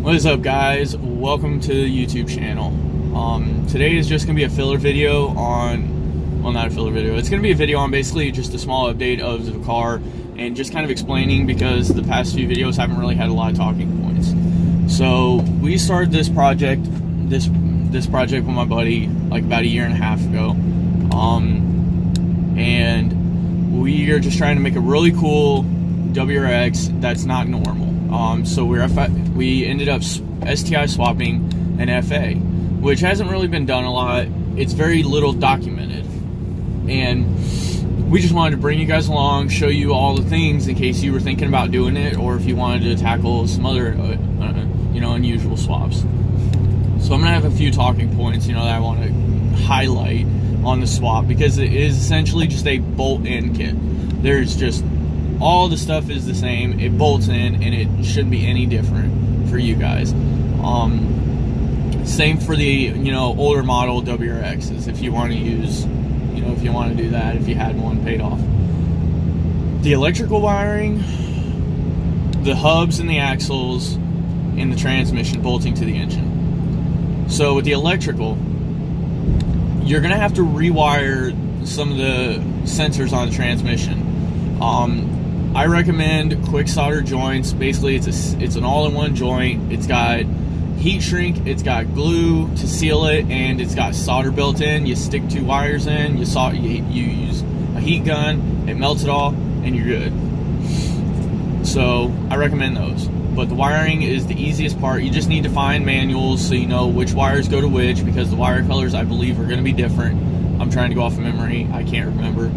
What is up, guys? Welcome to the YouTube channel. Today is just going to be a filler video on, well, not a filler video. It's going to be a video on basically just a small update of the car and just kind of explaining, because the past few videos haven't really had a lot of talking points. So we started this project, this project with my buddy like about a year and a half ago, and we are just trying to make a really cool WRX that's not normal. So we ended up STI swapping an FA, which hasn't really been done a lot. It's very little documented, and we just wanted to bring you guys along, show you all the things in case you were thinking about doing it, or if you wanted to tackle some other unusual swaps. So I'm gonna have a few talking points that I want to highlight on the swap, because it is essentially just a bolt-in kit. There's just all the stuff is the same. It bolts in, and it shouldn't be any different for you guys. Same for the older model WRXs, if you want to use, if you want to do that, if you had one paid off. The electrical wiring, the hubs and the axles, and the transmission bolting to the engine. So with the electrical, you're gonna have to rewire some of the sensors on the transmission. I recommend quick solder joints. Basically, it's an all-in-one joint. It's got heat shrink, it's got glue to seal it, and it's got solder built in. You stick two wires in, you use a heat gun, it melts it all, and you're good. So I recommend those. But the wiring is the easiest part. You just need to find manuals so you know which wires go to which, because the wire colors, I believe, are going to be different. I'm trying to go off of memory. I can't remember.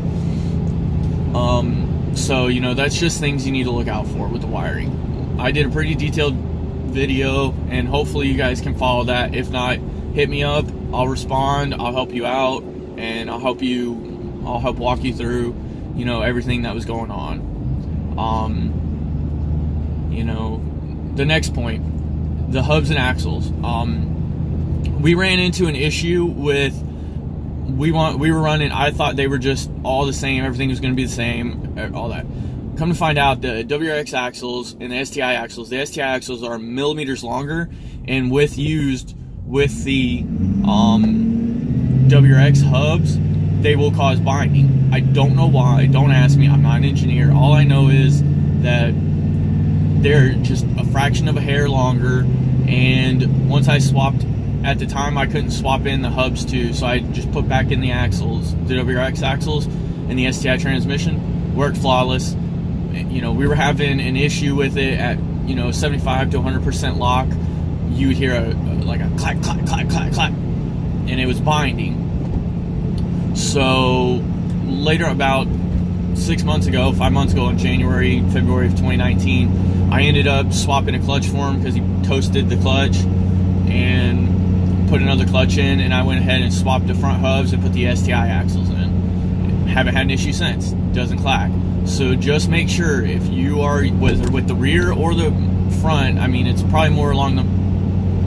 So, that's just things you need to look out for with the wiring. I did a pretty detailed video, and hopefully you guys can follow that. If not, hit me up. I'll respond. I'll help you out, and I'll help walk you through, everything that was going on. The next point, the hubs and axles. We ran into an issue with, we were running, I thought they were just all the same, everything was going to be the same, all that. Come to find out, the WRX axles and the STI axles are millimeters longer, and used with the WRX hubs, they will cause binding. I don't know why, don't ask me, I'm not an engineer. All I know is that they're just a fraction of a hair longer, and once I swapped, at the time I couldn't swap in the hubs too, so I just put back in the axles, the WRX axles, and the STI transmission worked flawless. We were having an issue with it at 75 to 100% lock. You would hear a clack, clack, clack, clack, clack, and it was binding. So later, about 5 months ago, in January, February of 2019, I ended up swapping a clutch for him because he toasted the clutch, and put another clutch in, and I went ahead and swapped the front hubs and put the STI axles in. Haven't had an issue since. Doesn't clack. So just make sure, if you are, whether with the rear or the front, it's probably more along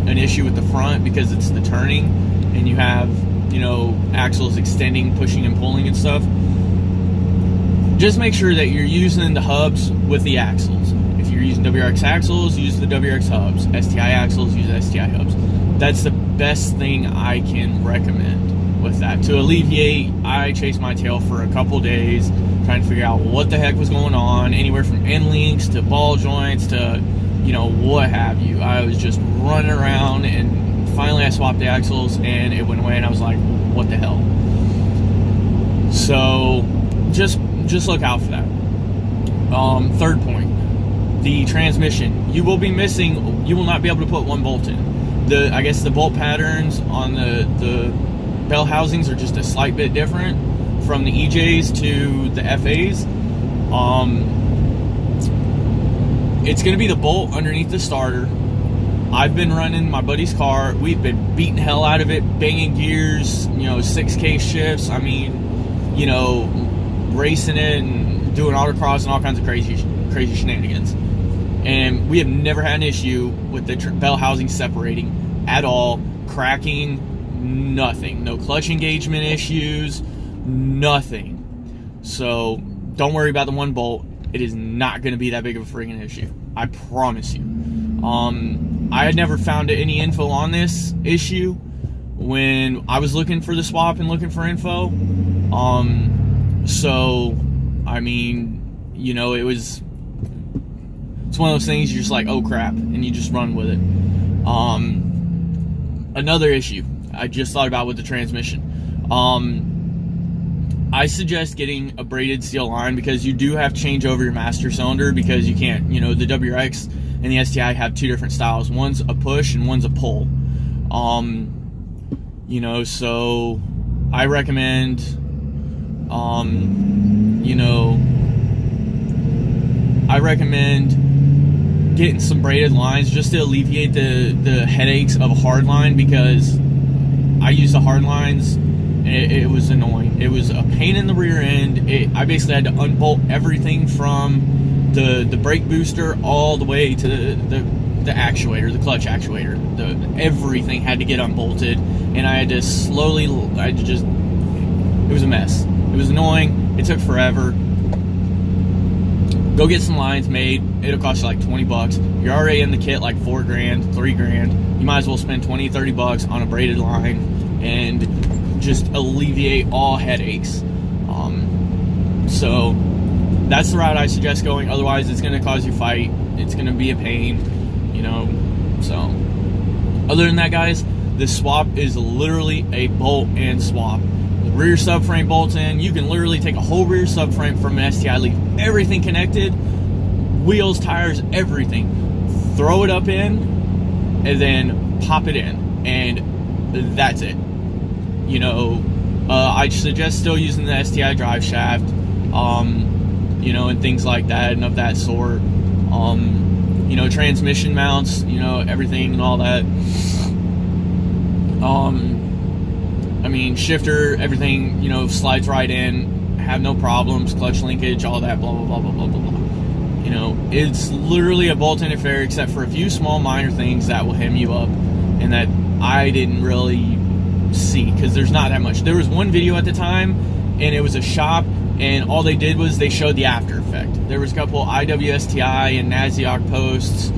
an issue with the front, because it's the turning, and you have axles extending, pushing and pulling and stuff. Just make sure that you're using the hubs with the axles. If you're using WRX axles, use the WRX hubs. STI axles, use STI hubs. That's the best thing I can recommend with that. To alleviate, I chased my tail for a couple days trying to figure out what the heck was going on, anywhere from end links to ball joints to what have you. I was just running around, and finally I swapped the axles, and it went away, and I was like, what the hell? So just look out for that. Third point, the transmission. You will not be able to put one bolt in. I guess the bolt patterns on the bell housings are just a slight bit different from the EJs to the FAs. It's going to be the bolt underneath the starter. I've been running my buddy's car. We've been beating hell out of it, banging gears, 6K shifts. Racing it and doing autocross and all kinds of crazy shenanigans. And we have never had an issue with the bell housing separating at all, cracking, nothing. No clutch engagement issues, nothing. So don't worry about the one bolt. It is not going to be that big of a freaking issue. I promise you. I had never found any info on this issue when I was looking for the swap and looking for info. So, I mean, you know, it's one of those things you're just like, oh crap, and you just run with it. Another issue I just thought about with the transmission. I suggest getting a braided steel line, because you do have to change over your master cylinder, because you can't, you know, the WRX and the STI have two different styles. One's a push and one's a pull. You know, so I recommend, you know, getting some braided lines just to alleviate the headaches of a hard line, because I used the hard lines and it was annoying. It was a pain in the rear end. I basically had to unbolt everything from the brake booster all the way to the actuator, the clutch actuator. Everything had to get unbolted, and I had to slowly, it was a mess. It was annoying. It took forever. Go get some lines made. It'll cost you like 20 bucks. You're already in the kit like 4 grand, 3 grand. You might as well spend 20, 30 bucks on a braided line and just alleviate all headaches. So that's the route I suggest going. Otherwise, it's going to cause you fight. It's going to be a pain, you know. So other than that, guys, this swap is literally a bolt and swap. The rear subframe bolts in. You can literally take a whole rear subframe from an STI, leave everything connected, wheels, tires, everything, throw it up in, and then pop it in, and that's it. You know, I suggest still using the STI drive shaft, you know, and things like that and of that sort. You know, transmission mounts, you know, everything and all that. I mean, shifter, everything, you know, slides right in, have no problems, clutch linkage, all that, blah, blah, blah, blah, blah, blah, blah. You know, it's literally a bolt-in affair, except for a few small minor things that will hem you up, and that I didn't really see, because there's not that much. There was one video at the time, and it was a shop, and all they did was they showed the after effect. There was a couple IWSTI and Naziok posts,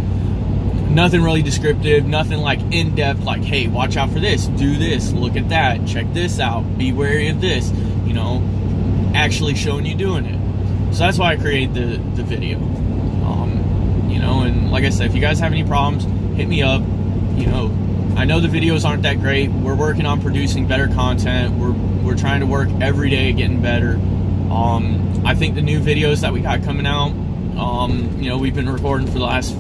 nothing really descriptive, nothing like in-depth, like, hey, watch out for this, do this, look at that, check this out, be wary of this, you know, actually showing you doing it. So that's why I created the video. You know, and like I said, if you guys have any problems, hit me up. You know, I know the videos aren't that great. We're working on producing better content. We're trying to work every day getting better. I think the new videos that we got coming out, you know, we've been recording for the last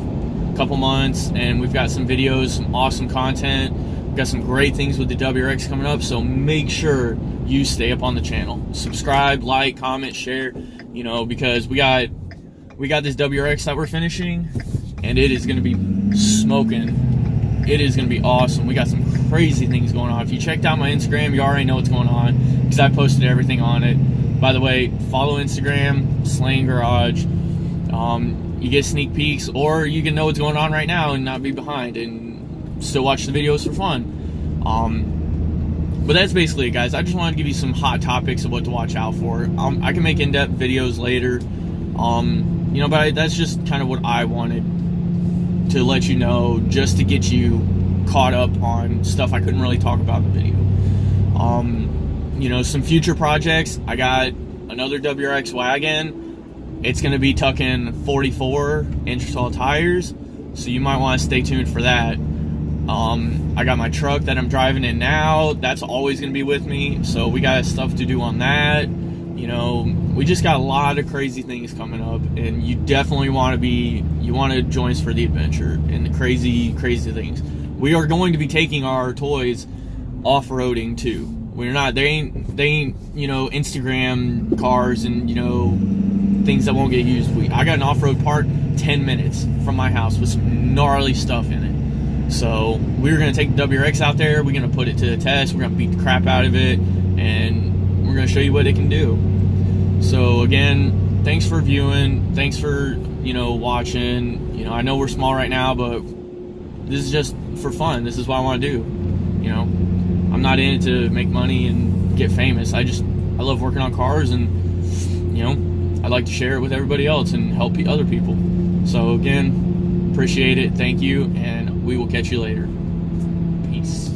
couple months, and we've got some videos, some awesome content. We've got some great things with the WRX coming up, so make sure you stay up on the channel. Subscribe, like, comment, share, you know, because we got this WRX that we're finishing, and it is going to be smoking. It is going to be awesome. We got some crazy things going on. If you checked out my Instagram, you already know what's going on, because I posted everything on it. By the way, follow Instagram, Slaying Garage. You get sneak peeks, or you can know what's going on right now and not be behind and still watch the videos for fun. But that's basically it, guys. I just wanted to give you some hot topics of what to watch out for. I can make in-depth videos later, you know, but that's just kind of what I wanted to let you know, just to get you caught up on stuff I couldn't really talk about in the video. You know, some future projects. I got another WRX wagon. It's going to be tucking 44-inch tall tires, so you might want to stay tuned for that. I got my truck that I'm driving in now. That's always going to be with me, so we got stuff to do on that. You know, we just got a lot of crazy things coming up, and you definitely want to join us for the adventure and the crazy things. We are going to be taking our toys off-roading too. We're not, they ain't, you know, Instagram cars and, you know, things that won't get used. I got an off-road park 10 minutes from my house with some gnarly stuff in it. So we're going to take the WRX out there. We're going to put it to the test. We're going to beat the crap out of it, and we're going to show you what it can do. So again, thanks for viewing. Thanks for, you know, watching. You know, I know we're small right now, but this is just for fun. This is what I want to do. You know, I'm not in it to make money and get famous. I love working on cars, and, you know, I'd like to share it with everybody else and help other people. So again, Appreciate it. Thank you. And we will catch you later. Peace.